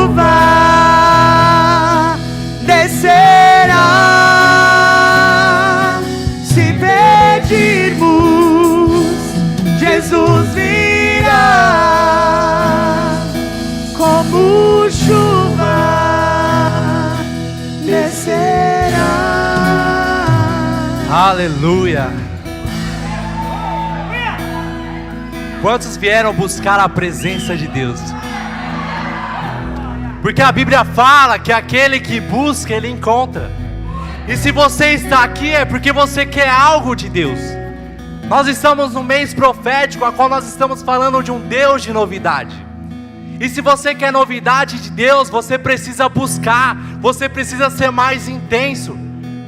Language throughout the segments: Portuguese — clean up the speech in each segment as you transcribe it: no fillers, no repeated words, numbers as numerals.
chuva descerá. Se pedirmos, Jesus virá. Como chuva descerá. Aleluia. Quantos vieram buscar a presença de Deus? Porque a Bíblia fala que aquele que busca, ele encontra. E se você está aqui é porque você quer algo de Deus. Nós estamos no mês profético, a qual nós estamos falando de um Deus de novidade. E se você quer novidade de Deus, você precisa buscar, você precisa ser mais intenso.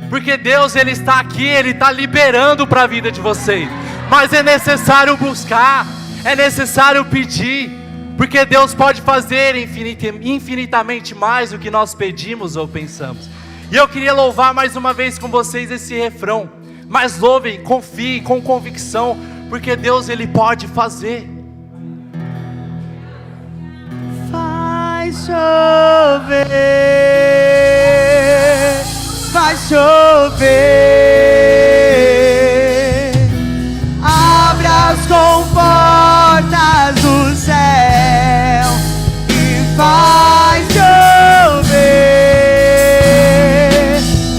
Porque Deus, Ele está aqui, Ele está liberando para a vida de vocês. Mas é necessário buscar, é necessário pedir. Porque Deus pode fazer infinitamente mais do que nós pedimos ou pensamos. E eu queria louvar mais uma vez com vocês esse refrão. Mas louvem, confiem com convicção, porque Deus, Ele pode fazer. Vai chover, vai chover. Abre as comportas do céu e vai chover,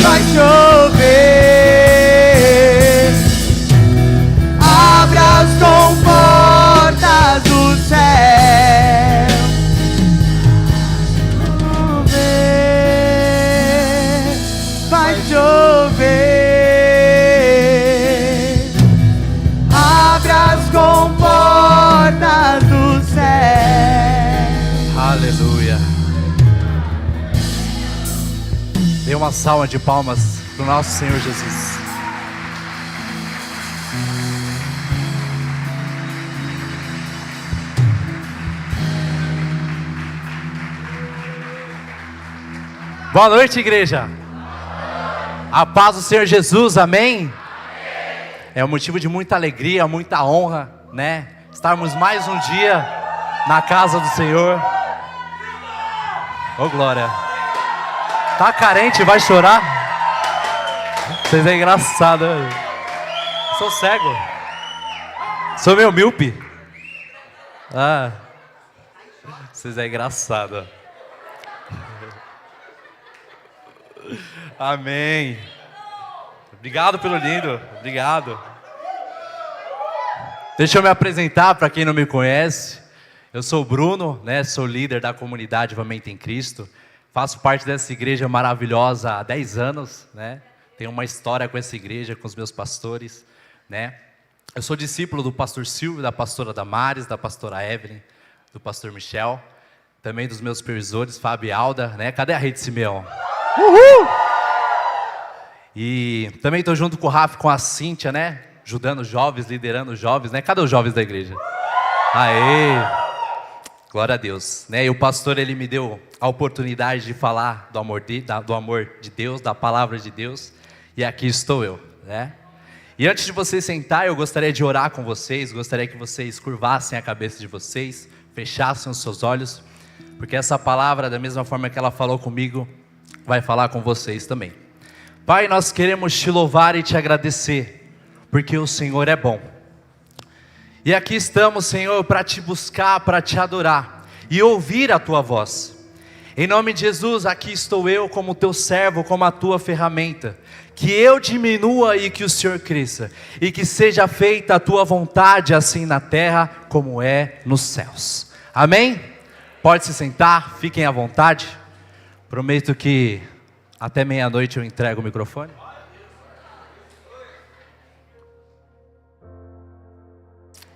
vai chover. Abre as comportas do céu, vai chover. Abre as comportas do céu. Aleluia. Dê uma salva de palmas para o nosso Senhor Jesus. Boa noite, igreja. A paz do Senhor Jesus, amém? É um motivo de muita alegria, muita honra, né? Estarmos mais um dia na casa do Senhor. Ô glória. Tá carente, vai chorar? Vocês é engraçado. Sou cego. Sou meio míope. Ah. Vocês é engraçado. Amém. Obrigado pelo lindo. Obrigado. Deixa eu me apresentar para quem não me conhece. Eu sou o Bruno, né? Sou líder da comunidade Avivamento em Cristo. Faço parte dessa igreja maravilhosa há 10 anos, né? Tenho uma história com essa igreja, com os meus pastores, né? Eu sou discípulo do pastor Silvio, da pastora Damares, da pastora Evelyn, do pastor Michel, também dos meus supervisores, Fábio e Alda, né? Cadê a Rede Simeão? Uhul! E também estou junto com o Rafa, com a Cíntia, né? Ajudando os jovens, liderando os jovens, né? Cadê os jovens da igreja? Aê! Glória a Deus, né? E o pastor, ele me deu a oportunidade de falar do amor de Deus, da palavra de Deus. E aqui estou eu, né? E antes de vocês sentar, eu gostaria de orar com vocês. Gostaria que vocês curvassem a cabeça de vocês, fechassem os seus olhos, porque essa palavra, da mesma forma que ela falou comigo, vai falar com vocês também. Pai, nós queremos te louvar e te agradecer, porque o Senhor é bom. E aqui estamos, Senhor, para te buscar, para te adorar e ouvir a tua voz. Em nome de Jesus, aqui estou eu como teu servo, como a tua ferramenta. Que eu diminua e que o Senhor cresça, e que seja feita a tua vontade, assim na terra como é nos céus. Amém? Pode se sentar, fiquem à vontade. Prometo que até meia-noite eu entrego o microfone.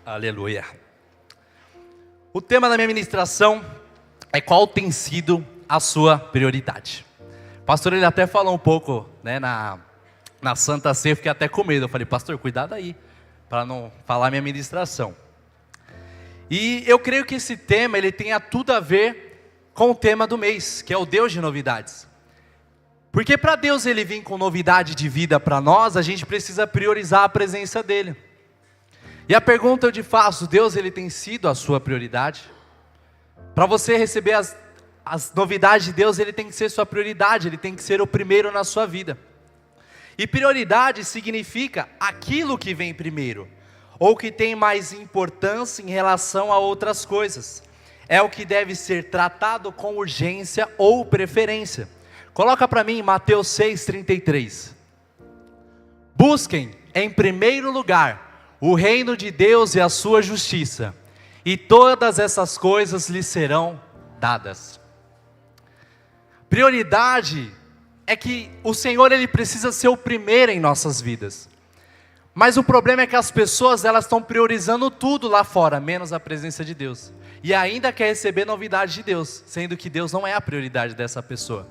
Aleluia. O tema da minha ministração é qual tem sido a sua prioridade. O pastor, ele até falou um pouco, né, na Santa Ceia, eu fiquei até com medo. Eu falei, pastor, cuidado aí, para não falar minha ministração. E eu creio que esse tema, ele tenha tudo a ver com o tema do mês, que é o Deus de novidades. Porque para Deus ele vir com novidade de vida para nós, a gente precisa priorizar a presença dele. E a pergunta eu te faço, Deus ele tem sido a sua prioridade? Para você receber as novidades de Deus, ele tem que ser sua prioridade, ele tem que ser o primeiro na sua vida. E prioridade significa aquilo que vem primeiro, ou que tem mais importância em relação a outras coisas. É o que deve ser tratado com urgência ou preferência. Coloca para mim Mateus 6,33. Busquem em primeiro lugar o reino de Deus e a sua justiça, e todas essas coisas lhes serão dadas. Prioridade é que o Senhor, ele precisa ser o primeiro em nossas vidas. Mas o problema é que as pessoas, elas estão priorizando tudo lá fora, menos a presença de Deus. E ainda quer receber novidade de Deus, sendo que Deus não é a prioridade dessa pessoa.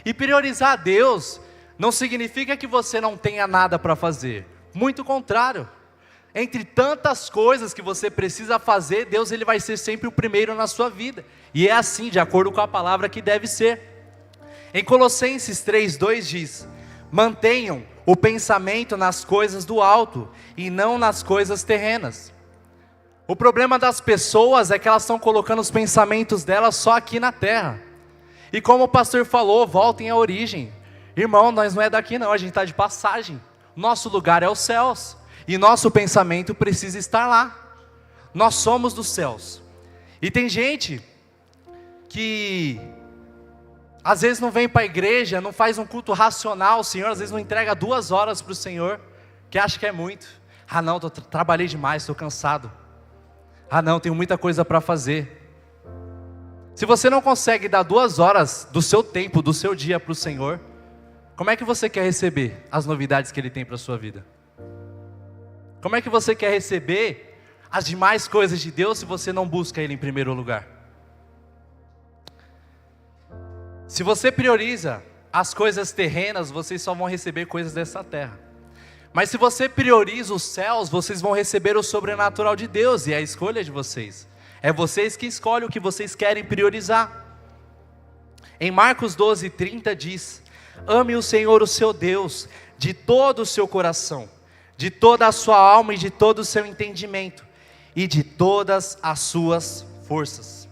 E priorizar Deus não significa que você não tenha nada para fazer. Muito contrário. Entre tantas coisas que você precisa fazer, Deus, ele vai ser sempre o primeiro na sua vida. E é assim, de acordo com a palavra, que deve ser. Em Colossenses 3,2 diz: mantenham o pensamento nas coisas do alto e não nas coisas terrenas. O problema das pessoas é que elas estão colocando os pensamentos delas só aqui na terra. E como o pastor falou, voltem à origem. Irmão, nós não é daqui não, a gente está de passagem. Nosso lugar é os céus. E nosso pensamento precisa estar lá. Nós somos dos céus. E tem gente que às vezes não vem para a igreja, não faz um culto racional. O Senhor às vezes não entrega 2 horas para o Senhor, que acha que é muito. Ah não, trabalhei demais, estou cansado. Ah não, tenho muita coisa para fazer. Se você não consegue dar 2 horas do seu tempo, do seu dia para o Senhor, como é que você quer receber as novidades que Ele tem para a sua vida? Como é que você quer receber as demais coisas de Deus se você não busca Ele em primeiro lugar? Se você prioriza as coisas terrenas, vocês só vão receber coisas dessa terra. Mas se você prioriza os céus, vocês vão receber o sobrenatural de Deus, e é a escolha de vocês. É vocês que escolhem o que vocês querem priorizar. Em Marcos 12:30 diz: ame o Senhor, o seu Deus, de todo o seu coração, de toda a sua alma e de todo o seu entendimento, e de todas as suas forças.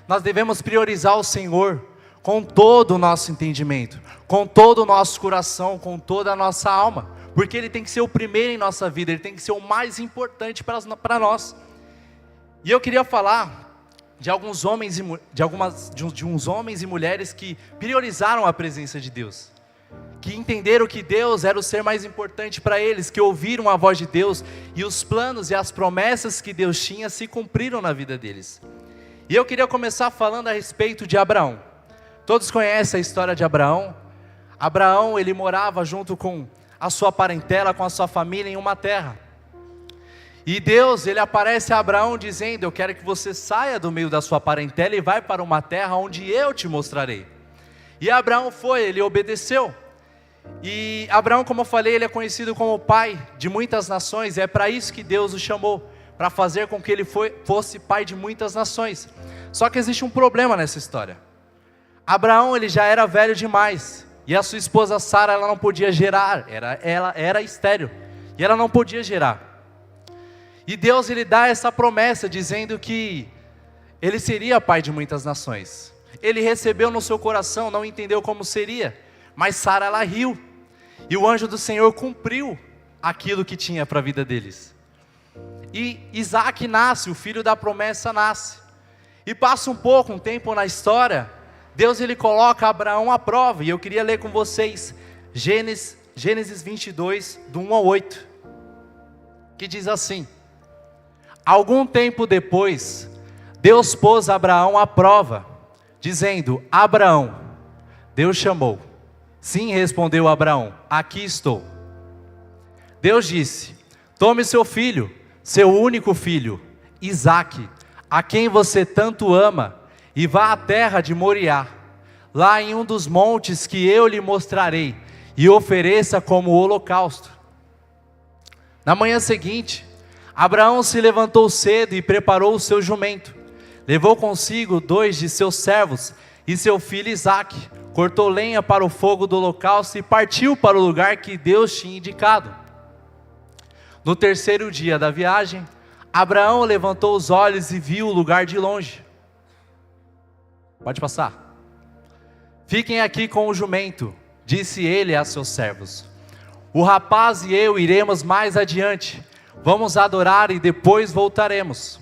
Nós devemos priorizar o Senhor com todo o nosso entendimento, com todo o nosso coração, com toda a nossa alma, porque Ele tem que ser o primeiro em nossa vida, Ele tem que ser o mais importante para nós. E eu queria falar de alguns homens de uns homens e mulheres que priorizaram a presença de Deus, que entenderam que Deus era o ser mais importante para eles, que ouviram a voz de Deus, e os planos e as promessas que Deus tinha se cumpriram na vida deles. E eu queria começar falando a respeito de Abraão. Todos conhecem a história de Abraão. Abraão, ele morava junto com a sua parentela, com a sua família em uma terra. E Deus, ele aparece a Abraão dizendo: eu quero que você saia do meio da sua parentela e vai para uma terra onde eu te mostrarei. E Abraão foi, ele obedeceu. E Abraão, como eu falei, ele é conhecido como o pai de muitas nações. É para isso que Deus o chamou, para fazer com que ele fosse pai de muitas nações. Só que existe um problema nessa história. Abraão, ele já era velho demais, e a sua esposa Sara, ela não podia gerar, ela era estéril, e ela não podia gerar. E Deus, ele dá essa promessa, dizendo que ele seria pai de muitas nações. Ele recebeu no seu coração, não entendeu como seria, mas Sara, ela riu, e o anjo do Senhor cumpriu aquilo que tinha para a vida deles. E Isaac nasce, o filho da promessa nasce, e passa um tempo na história. Deus, ele coloca Abraão à prova, e eu queria ler com vocês Gênesis 22, do 1 ao 8, que diz assim: algum tempo depois, Deus pôs Abraão à prova, dizendo: Abraão. Deus chamou. Sim, respondeu Abraão, aqui estou. Deus disse: tome seu filho, seu único filho, Isaque, a quem você tanto ama, e vá à terra de Moriá, lá em um dos montes que eu lhe mostrarei, e ofereça como holocausto. Na manhã seguinte, Abraão se levantou cedo e preparou o seu jumento. Levou consigo 2 de seus servos e seu filho Isaque, cortou lenha para o fogo do holocausto e partiu para o lugar que Deus tinha indicado. No 3º dia da viagem, Abraão levantou os olhos e viu o lugar de longe. Pode passar. Fiquem aqui com o jumento, disse ele a seus servos. O rapaz e eu iremos mais adiante. Vamos adorar e depois voltaremos.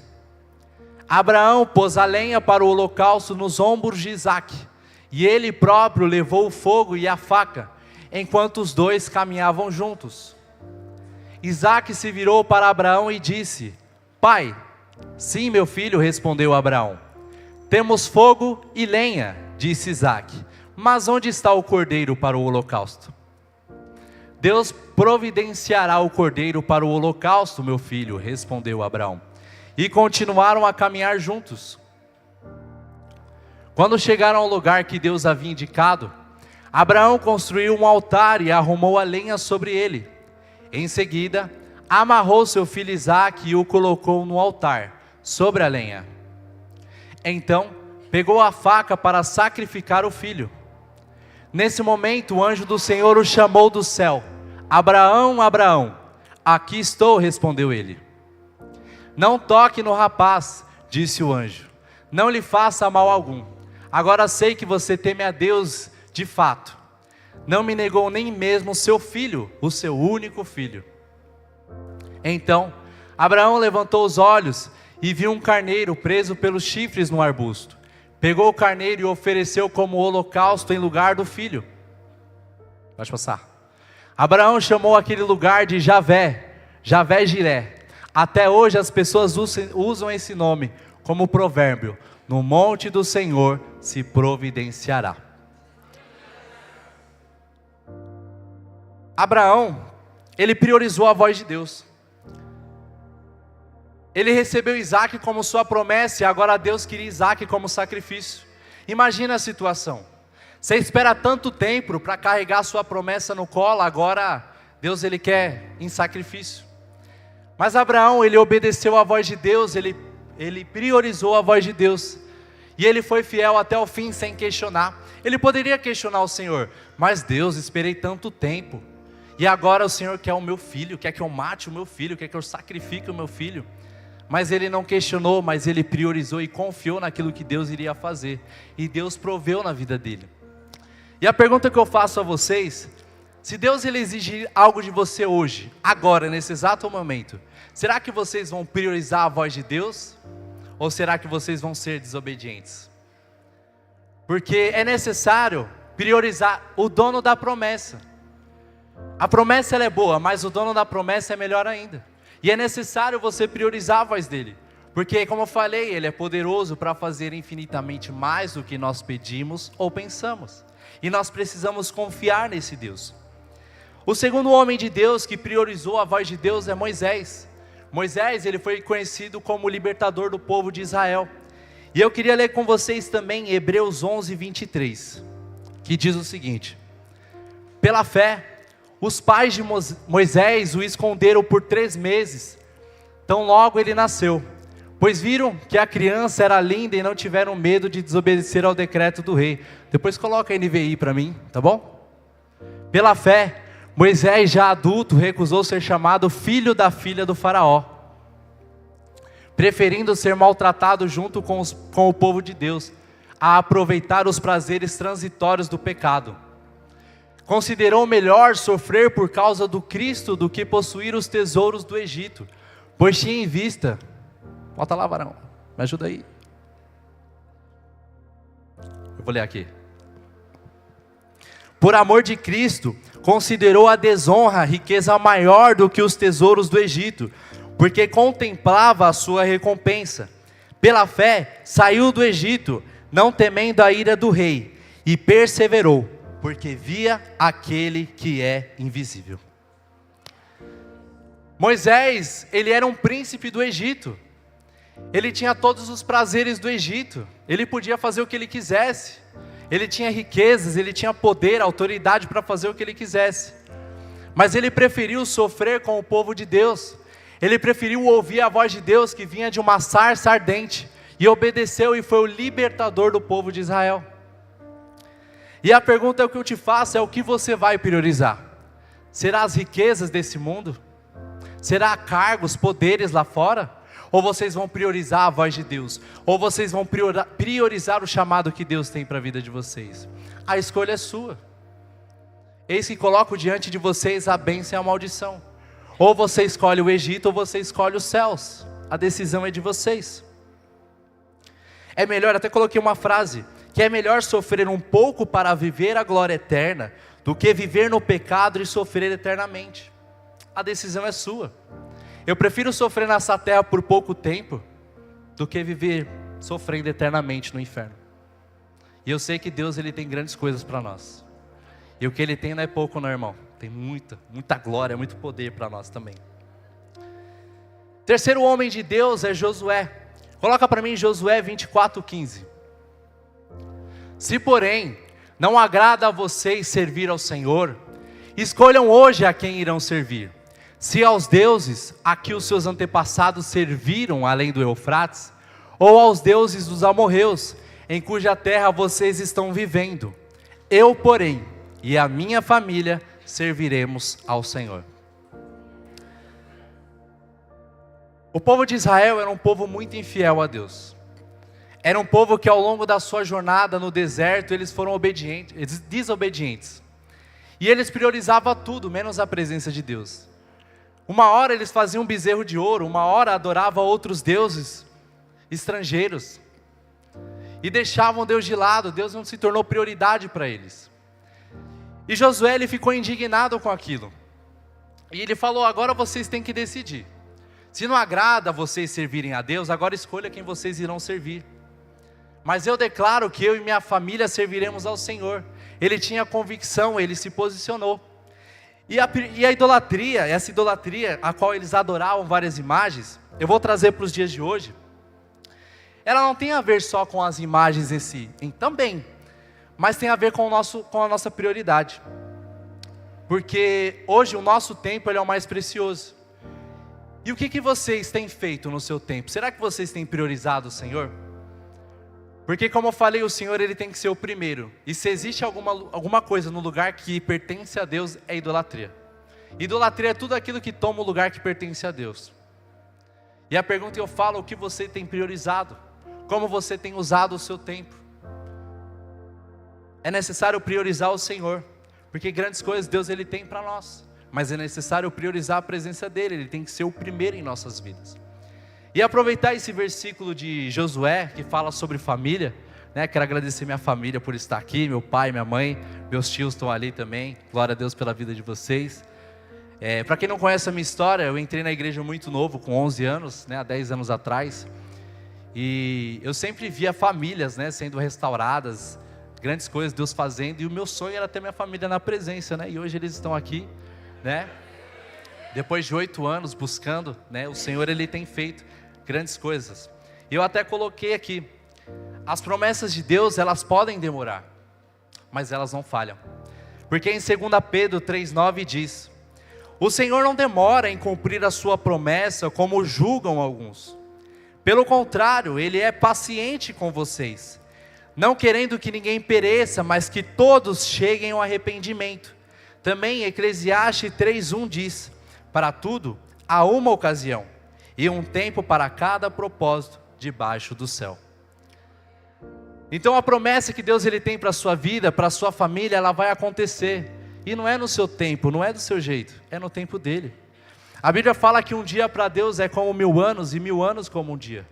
Abraão pôs a lenha para o holocausto nos ombros de Isaque, e ele próprio levou o fogo e a faca, enquanto os dois caminhavam juntos. Isaque se virou para Abraão e disse: Pai. Sim, meu filho, respondeu Abraão. Temos fogo e lenha, disse Isaque, mas onde está o cordeiro para o holocausto? Deus providenciará o cordeiro para o holocausto, meu filho, respondeu Abraão. E continuaram a caminhar juntos. Quando chegaram ao lugar que Deus havia indicado, Abraão construiu um altar e arrumou a lenha sobre ele. Em seguida, amarrou seu filho Isaque e o colocou no altar, sobre a lenha. Então, pegou a faca para sacrificar o filho. Nesse momento, o anjo do Senhor o chamou do céu. Abraão, Abraão. Aqui estou, respondeu ele. Não toque no rapaz, disse o anjo. Não lhe faça mal algum. Agora sei que você teme a Deus de fato. Não me negou nem mesmo seu filho, o seu único filho. Então, Abraão levantou os olhos e viu um carneiro preso pelos chifres no arbusto. Pegou o carneiro e ofereceu como holocausto em lugar do filho. Pode passar. Abraão chamou aquele lugar de Javé, Javé-Jiré. Até hoje as pessoas usam esse nome como provérbio: no monte do Senhor se providenciará. Abraão, ele priorizou a voz de Deus. Ele recebeu Isaque como sua promessa e agora Deus queria Isaque como sacrifício. Imagina a situação. Você espera tanto tempo para carregar sua promessa no colo, agora Deus ele quer em sacrifício. Mas Abraão, ele obedeceu à voz de Deus, ele priorizou a voz de Deus. E ele foi fiel até o fim sem questionar. Ele poderia questionar o Senhor, mas Deus, esperei tanto tempo. E agora o Senhor quer o meu filho, quer que eu mate o meu filho, quer que eu sacrifique o meu filho. Mas ele não questionou, mas ele priorizou e confiou naquilo que Deus iria fazer. E Deus proveu na vida dele. E a pergunta que eu faço a vocês: se Deus ele exigir algo de você hoje, agora, nesse exato momento, será que vocês vão priorizar a voz de Deus? Ou será que vocês vão ser desobedientes? Porque é necessário priorizar o dono da promessa. A promessa ela é boa, mas o dono da promessa é melhor ainda. E é necessário você priorizar a voz dele. Porque, como eu falei, ele é poderoso para fazer infinitamente mais do que nós pedimos ou pensamos. E nós precisamos confiar nesse Deus. O segundo homem de Deus que priorizou a voz de Deus é Moisés. Moisés, ele foi conhecido como o libertador do povo de Israel. E eu queria ler com vocês também Hebreus 11, 23, que diz o seguinte: pela fé, os pais de Moisés o esconderam por 3 meses, tão logo ele nasceu, pois viram que a criança era linda e não tiveram medo de desobedecer ao decreto do rei. Depois coloca a NVI para mim, tá bom? Pela fé, Moisés, já adulto, recusou ser chamado filho da filha do faraó, preferindo ser maltratado junto com o povo de Deus, a aproveitar os prazeres transitórios do pecado. Considerou melhor sofrer por causa do Cristo do que possuir os tesouros do Egito, pois tinha em vista... Bota lá, varão, me ajuda aí. Eu vou ler aqui. Por amor de Cristo, considerou a desonra riqueza maior do que os tesouros do Egito, porque contemplava a sua recompensa. Pela fé, saiu do Egito, não temendo a ira do rei, e perseverou, porque via aquele que é invisível. Moisés, ele era um príncipe do Egito. Ele tinha todos os prazeres do Egito. Ele podia fazer o que ele quisesse. Ele tinha riquezas, ele tinha poder, autoridade para fazer o que ele quisesse. Mas ele preferiu sofrer com o povo de Deus. Ele preferiu ouvir a voz de Deus que vinha de uma sarça ardente. E obedeceu e foi o libertador do povo de Israel. E a pergunta que eu te faço é: o que você vai priorizar? Será as riquezas desse mundo? Será cargos, poderes lá fora? Ou vocês vão priorizar a voz de Deus? Ou vocês vão priorizar o chamado que Deus tem para a vida de vocês? A escolha é sua. Eis que coloco diante de vocês a bênção e a maldição. Ou você escolhe o Egito, ou você escolhe os céus. A decisão é de vocês. É melhor, até coloquei uma frase, que é melhor sofrer um pouco para viver a glória eterna, do que viver no pecado e sofrer eternamente. A decisão é sua. Eu prefiro sofrer nessa terra por pouco tempo, do que viver sofrendo eternamente no inferno. E eu sei que Deus, Ele tem grandes coisas para nós. E o que Ele tem não é pouco não, irmão. Tem muita glória, muito poder para nós também. Terceiro homem de Deus é Josué. Coloca para mim Josué 24:15. Se porém não agrada a vocês servir ao Senhor, escolham hoje a quem irão servir. Se aos deuses a que os seus antepassados serviram além do Eufrates, ou aos deuses dos amorreus, em cuja terra vocês estão vivendo. Eu, porém, e a minha família serviremos ao Senhor. O povo de Israel era um povo muito infiel a Deus. Era um povo que ao longo da sua jornada no deserto, eles foram desobedientes. E eles priorizavam tudo, menos a presença de Deus. Uma hora eles faziam um bezerro de ouro, uma hora adoravam outros deuses estrangeiros. E deixavam Deus de lado, Deus não se tornou prioridade para eles. E Josué, ele ficou indignado com aquilo. E ele falou, agora vocês têm que decidir. Se não agrada vocês servirem a Deus, agora escolha quem vocês irão servir. Mas eu declaro que eu e minha família serviremos ao Senhor. Ele tinha convicção, ele se posicionou. E a idolatria, essa idolatria a qual eles adoravam várias imagens, eu vou trazer para os dias de hoje. Ela não tem a ver só com as imagens em si, também, mas tem a ver com a nossa prioridade. Porque hoje o nosso tempo ele é o mais precioso. E o que vocês têm feito no seu tempo? Será que vocês têm priorizado o Senhor? Porque como eu falei, o Senhor ele tem que ser o primeiro. E se existe alguma coisa no lugar que pertence a Deus, é idolatria. Idolatria é tudo aquilo que toma o lugar que pertence a Deus. E a pergunta eu falo, o que você tem priorizado? Como você tem usado o seu tempo? É necessário priorizar o Senhor. Porque grandes coisas Deus ele tem para nós. Mas é necessário priorizar a presença dele. Ele tem que ser o primeiro em nossas vidas. E aproveitar esse versículo de Josué, que fala sobre família, né? Quero agradecer minha família por estar aqui, meu pai, minha mãe, meus tios estão ali também, glória a Deus pela vida de vocês. Para quem não conhece a minha história, eu entrei na igreja muito novo, com 11 anos, né? Há 10 anos atrás, e eu sempre via famílias, né? Sendo restauradas, grandes coisas Deus fazendo, e o meu sonho era ter minha família na presença, né? E hoje eles estão aqui, né? Depois de 8 anos buscando, né? O Senhor ele tem feito grandes coisas. E eu até coloquei aqui, as promessas de Deus, elas podem demorar, mas elas não falham. Porque em 2 Pedro 3,9 diz: o Senhor não demora em cumprir a sua promessa, como julgam alguns. Pelo contrário, Ele é paciente com vocês, não querendo que ninguém pereça, mas que todos cheguem ao arrependimento. Também Eclesiastes 3,1 diz: para tudo há uma ocasião, e um tempo para cada propósito debaixo do céu. Então a promessa que Deus ele tem para a sua vida, para a sua família, ela vai acontecer. E não é no seu tempo, não é do seu jeito, é no tempo dele. A Bíblia fala que um dia para Deus é como 1000 anos, e 1000 anos como um dia.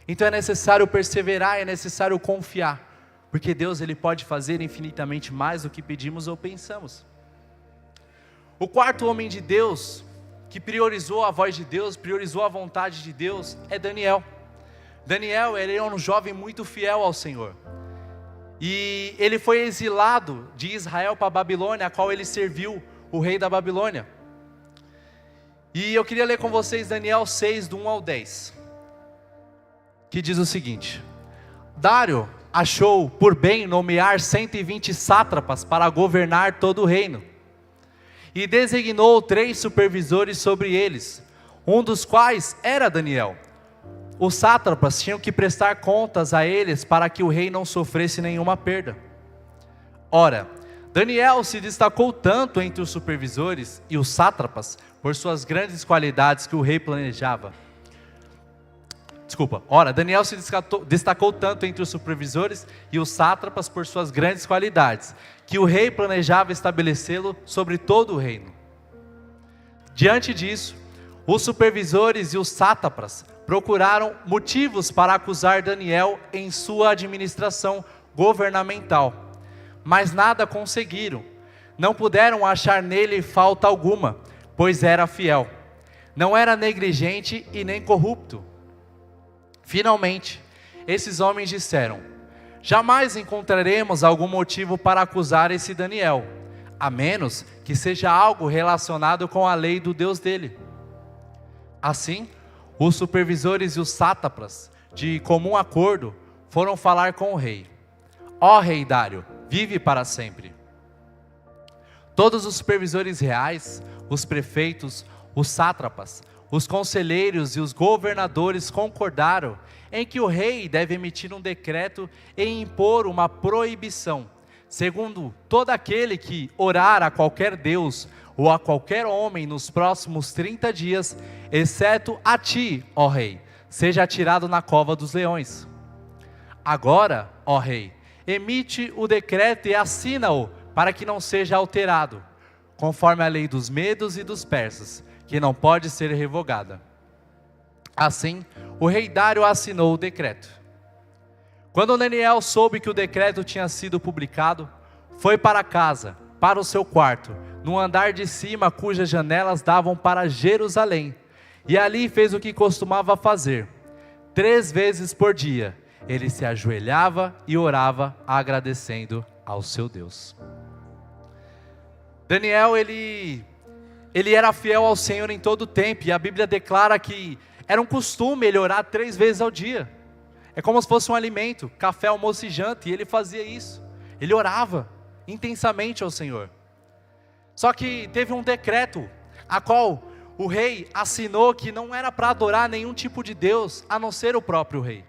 Então é necessário perseverar, é necessário confiar. Porque Deus ele pode fazer infinitamente mais do que pedimos ou pensamos. O quarto homem de Deus, que priorizou a voz de Deus, priorizou a vontade de Deus, é Daniel. Daniel, ele é um jovem muito fiel ao Senhor. E ele foi exilado de Israel para a Babilônia, a qual ele serviu o rei da Babilônia. E eu queria ler com vocês Daniel 6, do 1 ao 10. Que diz o seguinte: Dário achou por bem nomear 120 sátrapas para governar todo o reino. E designou 3 supervisores sobre eles, um dos quais era Daniel. Os sátrapas tinham que prestar contas a eles para que o rei não sofresse nenhuma perda. Ora, Daniel se destacou tanto entre os supervisores e os sátrapas por suas grandes qualidades que o rei planejava. Ora, Daniel se destacou tanto entre os supervisores e os sátrapas por suas grandes qualidades, que o rei planejava estabelecê-lo sobre todo o reino. Diante disso, os supervisores e os sátrapas procuraram motivos para acusar Daniel em sua administração governamental, mas nada conseguiram. Não puderam achar nele falta alguma, pois era fiel. Não era negligente e nem corrupto. Finalmente, esses homens disseram: jamais encontraremos algum motivo para acusar esse Daniel, a menos que seja algo relacionado com a lei do Deus dele. Assim, os supervisores e os sátrapas, de comum acordo, foram falar com o rei. Ó rei Dário, vive para sempre. Todos os supervisores reais, os prefeitos, os sátrapas, os conselheiros e os governadores concordaram em que o rei deve emitir um decreto e impor uma proibição, segundo todo aquele que orar a qualquer deus ou a qualquer homem nos próximos 30 dias, exceto a ti, ó rei, seja atirado na cova dos leões. Agora, ó rei, emite o decreto e assina-o para que não seja alterado, conforme a lei dos medos e dos persas, que não pode ser revogada. Assim, o rei Dário assinou o decreto. Quando Daniel soube que o decreto tinha sido publicado, foi para casa, para o seu quarto, no andar de cima, cujas janelas davam para Jerusalém, e ali fez o que costumava fazer. 3 vezes por dia, ele se ajoelhava e orava, agradecendo ao seu Deus. Daniel, ele era fiel ao Senhor em todo o tempo, e a Bíblia declara que era um costume ele orar 3 vezes ao dia. É como se fosse um alimento, café, almoço e janta, e ele fazia isso. Ele orava intensamente ao Senhor. Só que teve um decreto, a qual o rei assinou que não era para adorar nenhum tipo de Deus, a não ser o próprio rei.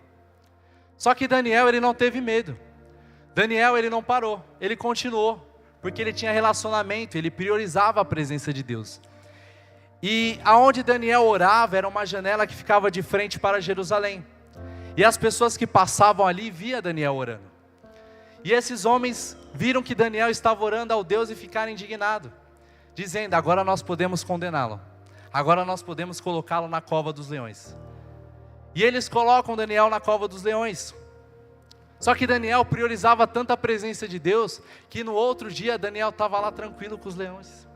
Só que Daniel, ele não teve medo. Daniel, ele não parou, ele continuou, porque ele tinha relacionamento, ele priorizava a presença de Deus. E aonde Daniel orava, era uma janela que ficava de frente para Jerusalém. E as pessoas que passavam ali, via Daniel orando. E esses homens viram que Daniel estava orando ao Deus e ficaram indignados, dizendo: agora nós podemos condená-lo, agora nós podemos colocá-lo na cova dos leões. E eles colocam Daniel na cova dos leões. Só que Daniel priorizava tanto a presença de Deus, que no outro dia Daniel estava lá tranquilo com os leões,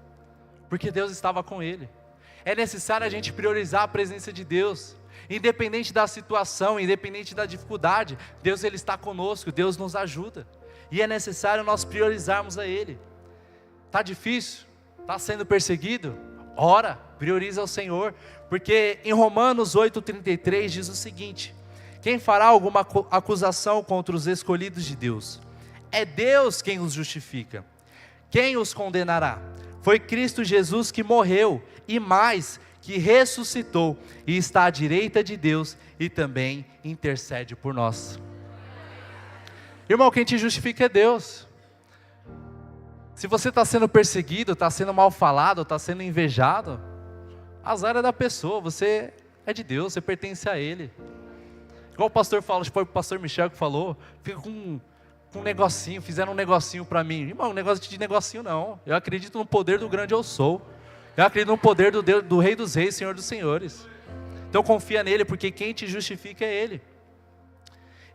porque Deus estava com ele. É necessário a gente priorizar a presença de Deus, independente da situação, independente da dificuldade. Deus, ele está conosco, Deus nos ajuda, e é necessário nós priorizarmos a Ele. Está difícil? Está sendo perseguido? Ora, prioriza o Senhor, porque em Romanos 8,33 diz o seguinte: quem fará alguma acusação contra os escolhidos de Deus? É Deus quem os justifica. Quem os condenará? Foi Cristo Jesus que morreu, e mais, que ressuscitou, e está à direita de Deus, e também intercede por nós. Irmão, quem te justifica é Deus. Se você está sendo perseguido, está sendo mal falado, está sendo invejado, azar é da pessoa, você é de Deus, você pertence a Ele. Igual o pastor falou, acho que foi o pastor Michel que falou, fica com um negocinho, fizeram um negocinho para mim. Irmão, negócio de negocinho não, eu acredito no poder do grande eu sou, eu acredito no poder do Deus, do Rei dos Reis, Senhor dos Senhores. Então confia nele, porque quem te justifica é Ele.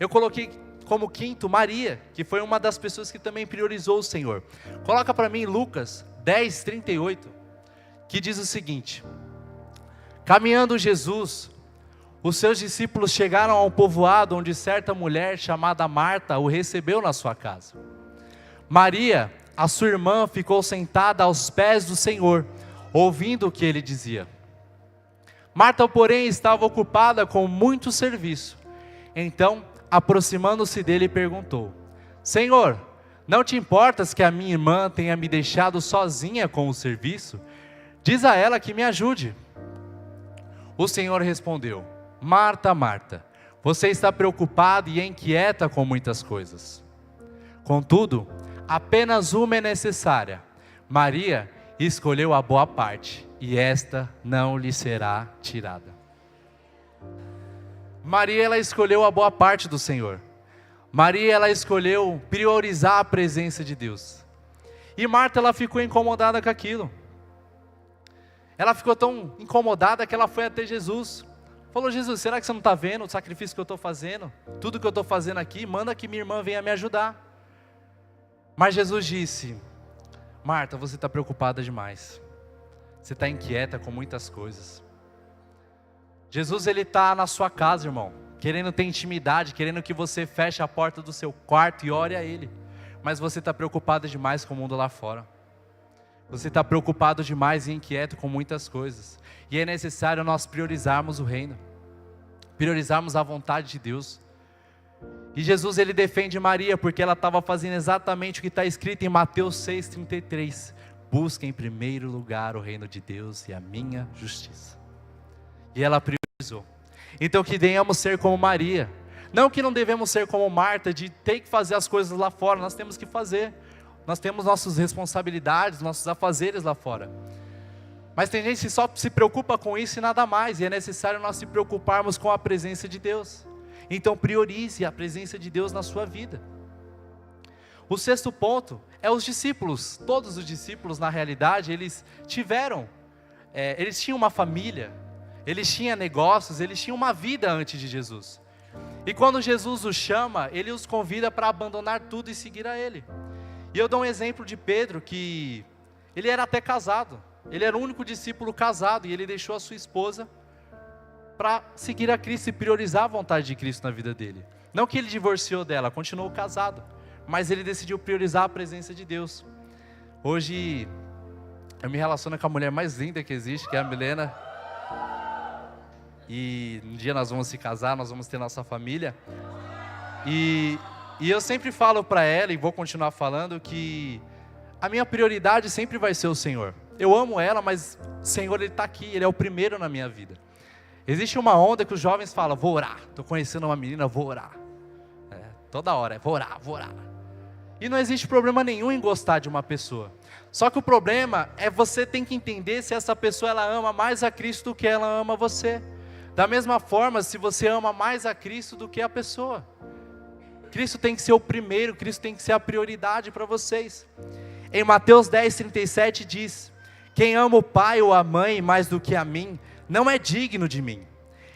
Eu coloquei como quinto Maria, que foi uma das pessoas que também priorizou o Senhor. Coloca para mim Lucas 10:38, que diz o seguinte: caminhando Jesus, os seus discípulos chegaram a um povoado onde certa mulher chamada Marta o recebeu na sua casa. Maria, a sua irmã, ficou sentada aos pés do Senhor, ouvindo o que ele dizia. Marta, porém, estava ocupada com muito serviço. Então, aproximando-se dele, perguntou: Senhor, não te importas que a minha irmã tenha me deixado sozinha com o serviço? Diz a ela que me ajude. O Senhor respondeu: Marta, Marta, você está preocupada e inquieta com muitas coisas. Contudo, apenas uma é necessária. Maria escolheu a boa parte, e esta não lhe será tirada. Maria, ela escolheu a boa parte do Senhor. Maria, ela escolheu priorizar a presença de Deus. E Marta, ela ficou incomodada com aquilo. Ela ficou tão incomodada que ela foi até Jesus. Falou: Jesus, será que você não está vendo o sacrifício que eu estou fazendo? Tudo que eu estou fazendo aqui, manda que minha irmã venha me ajudar. Mas Jesus disse: Marta, você está preocupada demais. Você está inquieta com muitas coisas. Jesus, ele está na sua casa, irmão, querendo ter intimidade, querendo que você feche a porta do seu quarto e ore a Ele. Mas você está preocupado demais com o mundo lá fora. Você está preocupado demais e inquieto com muitas coisas. E é necessário nós priorizarmos o reino. Priorizarmos a vontade de Deus. E Jesus, ele defende Maria porque ela estava fazendo exatamente o que está escrito em Mateus 6,33. Busca em primeiro lugar o reino de Deus e a minha justiça. E ela priorizou. Então que venhamos ser como Maria. Não que não devemos ser como Marta, de ter que fazer as coisas lá fora. Nós temos que fazer. Nós temos nossas responsabilidades, nossos afazeres lá fora. Mas tem gente que só se preocupa com isso e nada mais. E é necessário nós se preocuparmos com a presença de Deus. Então priorize a presença de Deus na sua vida. O sexto ponto é os discípulos. Todos os discípulos, na realidade, eles tinham uma família, eles tinham negócios, eles tinham uma vida antes de Jesus. E quando Jesus os chama, ele os convida para abandonar tudo e seguir a Ele. E eu dou um exemplo de Pedro, que ele era até casado. Ele era o único discípulo casado e ele deixou a sua esposa para seguir a Cristo e priorizar a vontade de Cristo na vida dele. Não que ele divorciou dela, continuou casado, mas ele decidiu priorizar a presença de Deus. Hoje eu me relaciono com a mulher mais linda que existe, que é a Milena. E um dia nós vamos se casar, nós vamos ter nossa família. E eu sempre falo para ela, e vou continuar falando, que a minha prioridade sempre vai ser o Senhor. Eu amo ela, mas o Senhor, Ele está aqui, Ele é o primeiro na minha vida. Existe uma onda que os jovens falam: vou orar, estou conhecendo uma menina, vou orar. Toda hora, vou orar, vou orar. E não existe problema nenhum em gostar de uma pessoa. Só que o problema é você tem que entender se essa pessoa ela ama mais a Cristo do que ela ama você. Da mesma forma, se você ama mais a Cristo do que a pessoa. Cristo tem que ser o primeiro, Cristo tem que ser a prioridade para vocês. Em Mateus 10:37 diz: quem ama o pai ou a mãe mais do que a mim, não é digno de mim.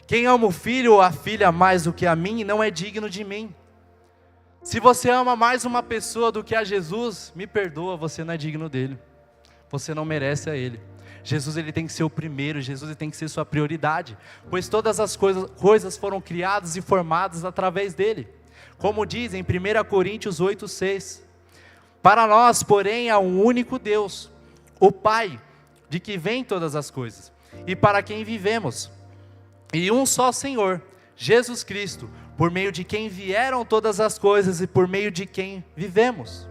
Quem ama o filho ou a filha mais do que a mim, não é digno de mim. Se você ama mais uma pessoa do que a Jesus, me perdoa, você não é digno dele. Você não merece a Ele. Jesus, ele tem que ser o primeiro, Jesus, ele tem que ser sua prioridade, pois todas as coisas foram criadas e formadas através dele. Como diz em 1 Coríntios 8:6, para nós, porém, há um único Deus, o Pai, de que vêm todas as coisas, e para quem vivemos, e um só Senhor, Jesus Cristo, por meio de quem vieram todas as coisas e por meio de quem vivemos.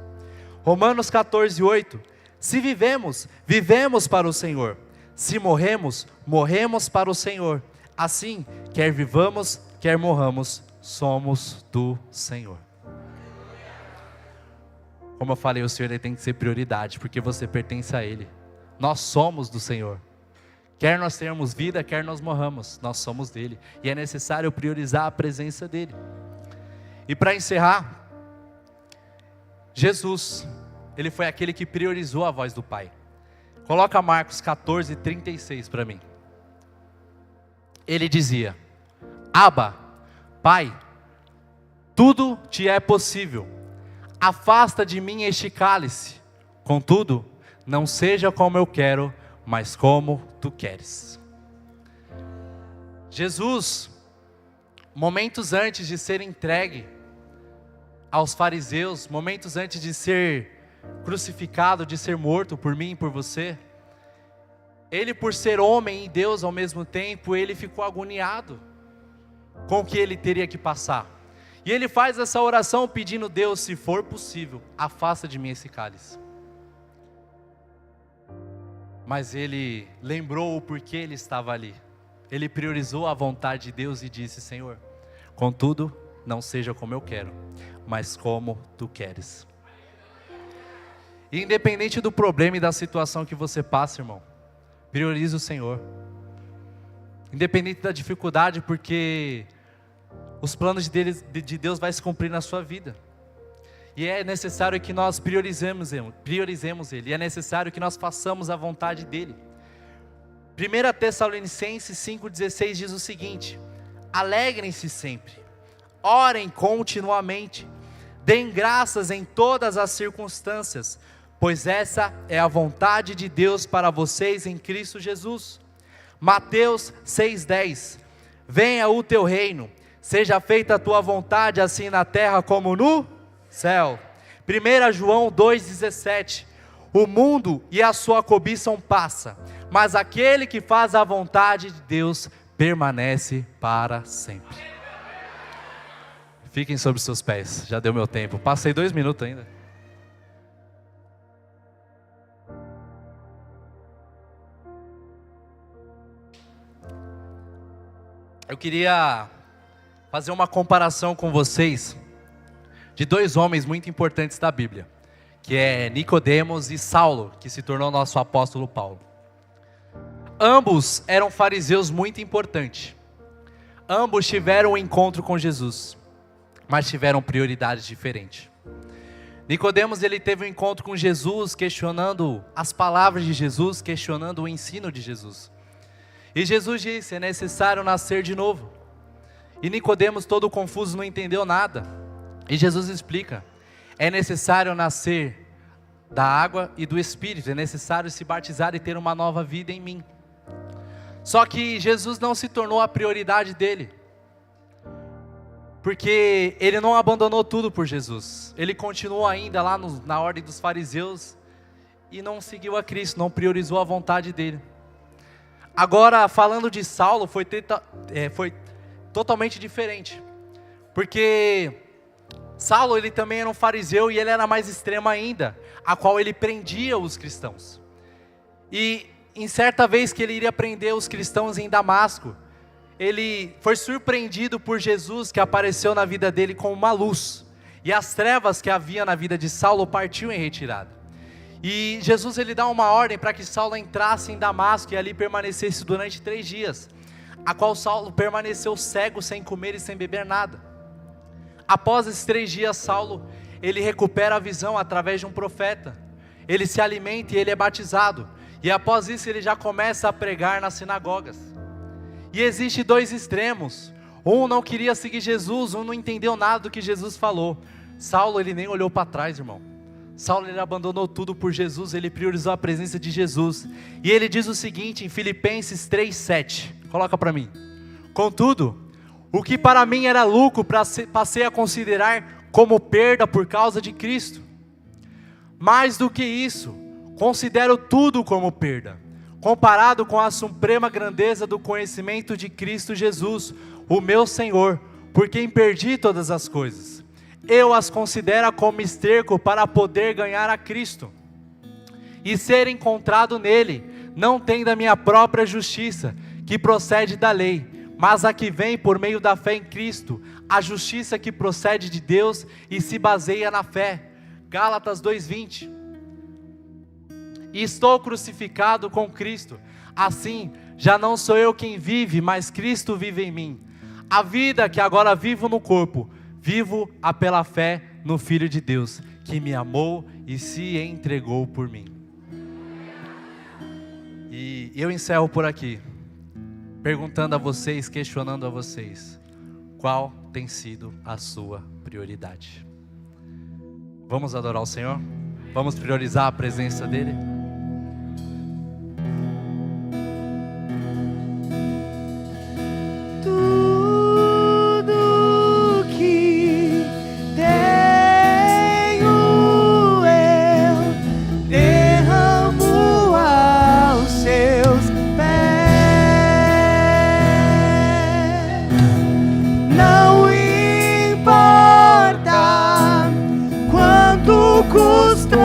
Romanos 14:8, se vivemos, vivemos para o Senhor. Se morremos, morremos para o Senhor. Assim, quer vivamos, quer morramos, somos do Senhor. Como eu falei, o Senhor ele tem que ser prioridade, porque você pertence a Ele. Nós somos do Senhor. Quer nós tenhamos vida, quer nós morramos, nós somos dele. E é necessário priorizar a presença dele. E para encerrar, Jesus, ele foi aquele que priorizou a voz do Pai. Coloca Marcos 14:36 para mim. Ele dizia: Abba, Pai, tudo te é possível. Afasta de mim este cálice. Contudo, não seja como eu quero, mas como tu queres. Jesus, momentos antes de ser entregue aos fariseus, momentos antes de ser crucificado, de ser morto por mim e por você, ele, por ser homem e Deus ao mesmo tempo, ele ficou agoniado com o que ele teria que passar. E ele faz essa oração pedindo: Deus, se for possível, afasta de mim esse cálice. Mas ele lembrou o porquê ele estava ali. Ele priorizou a vontade de Deus e disse: Senhor, contudo, não seja como eu quero, mas como tu queres. E independente do problema e da situação que você passa, irmão, priorize o Senhor. Independente da dificuldade, porque os planos de Deus vai se cumprir na sua vida. E é necessário que nós priorizemos Ele. E é necessário que nós façamos a vontade dEle. 1 Tessalonicenses 5,16 diz o seguinte: alegrem-se sempre, orem continuamente, deem graças em todas as circunstâncias, pois essa é a vontade de Deus para vocês em Cristo Jesus. Mateus 6,10: venha o teu reino, seja feita a tua vontade, assim na terra como no céu. 1 João 2,17: o mundo e a sua cobiça passa, mas aquele que faz a vontade de Deus permanece para sempre. Fiquem sobre seus pés, já deu meu tempo, passei 2 minutos ainda. Eu queria fazer uma comparação com vocês de 2 homens muito importantes da Bíblia, que é Nicodemos e Saulo, que se tornou nosso apóstolo Paulo. Ambos eram fariseus muito importantes. Ambos tiveram um encontro com Jesus, mas tiveram prioridades diferentes. Nicodemos, ele teve um encontro com Jesus, questionando as palavras de Jesus, questionando o ensino de Jesus. E Jesus disse: é necessário nascer de novo. E Nicodemos, todo confuso, não entendeu nada. E Jesus explica: é necessário nascer da água e do Espírito, é necessário se batizar e ter uma nova vida em mim. Só que Jesus não se tornou a prioridade dele, porque ele não abandonou tudo por Jesus. Ele continuou ainda lá na ordem dos fariseus e não seguiu a Cristo, não priorizou a vontade dele. Agora, falando de Saulo, foi totalmente diferente, porque Saulo, ele também era um fariseu e ele era mais extremo ainda, a qual ele prendia os cristãos. E em certa vez que ele iria prender os cristãos em Damasco, ele foi surpreendido por Jesus, que apareceu na vida dele como uma luz, e as trevas que havia na vida de Saulo partiu em retirada. E Jesus, ele dá uma ordem para que Saulo entrasse em Damasco e ali permanecesse durante 3 dias, a qual Saulo permaneceu cego, sem comer e sem beber nada. Após esses 3 dias, Saulo, ele recupera a visão através de um profeta. Ele se alimenta e ele é batizado. E após isso ele já começa a pregar nas sinagogas. E existe 2 extremos. Um não queria seguir Jesus, um não entendeu nada do que Jesus falou. Saulo, ele nem olhou para trás, irmão. Saulo, ele abandonou tudo por Jesus, ele priorizou a presença de Jesus. E ele diz o seguinte em Filipenses 3,7. Coloca para mim. Contudo, o que para mim era lucro, passei a considerar como perda por causa de Cristo. Mais do que isso, considero tudo como perda, comparado com a suprema grandeza do conhecimento de Cristo Jesus, o meu Senhor, por quem perdi todas as coisas. Eu as considero como esterco para poder ganhar a Cristo e ser encontrado nele, não tendo a minha própria justiça, que procede da lei, mas a que vem por meio da fé em Cristo, a justiça que procede de Deus e se baseia na fé. Gálatas 2,20. E estou crucificado com Cristo, assim, já não sou eu quem vive, mas Cristo vive em mim. A vida que agora vivo no corpo, vivo-a pela fé no Filho de Deus, que me amou e se entregou por mim. E eu encerro por aqui, perguntando a vocês, questionando a vocês, qual tem sido a sua prioridade? Vamos adorar o Senhor? Vamos priorizar a presença dEle? Tudo que tenho eu derramo aos seus pés. Não importa quanto custou,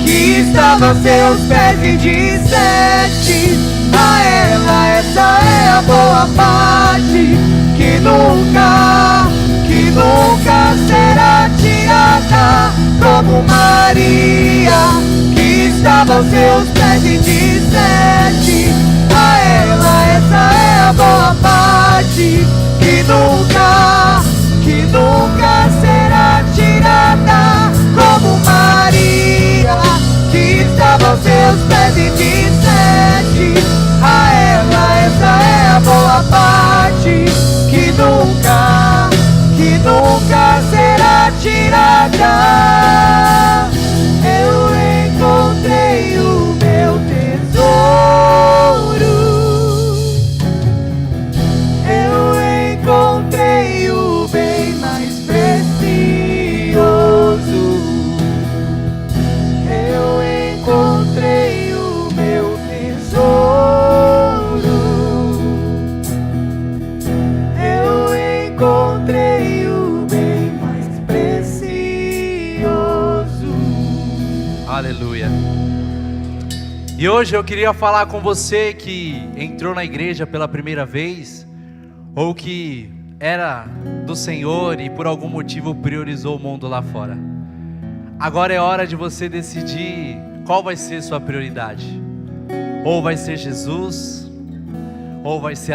que estava aos seus pés e disseste a ela: essa é a boa parte, que nunca será tirada. Como Maria, que estava aos seus pés e disseste a ela: essa é a boa parte, que nunca será tirada. Como Maria, que estava aos seus pés e disseste a ela: essa é a boa parte, que nunca será tirada. Eu encontrei o meu tesouro, eu encontrei o bem mais precioso, eu encontrei o meu tesouro, eu encontrei o bem mais precioso. Aleluia. E hoje eu queria falar com você que entrou na igreja pela primeira vez, ou que era do Senhor e por algum motivo priorizou o mundo lá fora. Agora é hora de você decidir qual vai ser sua prioridade. Ou vai ser Jesus, ou vai ser a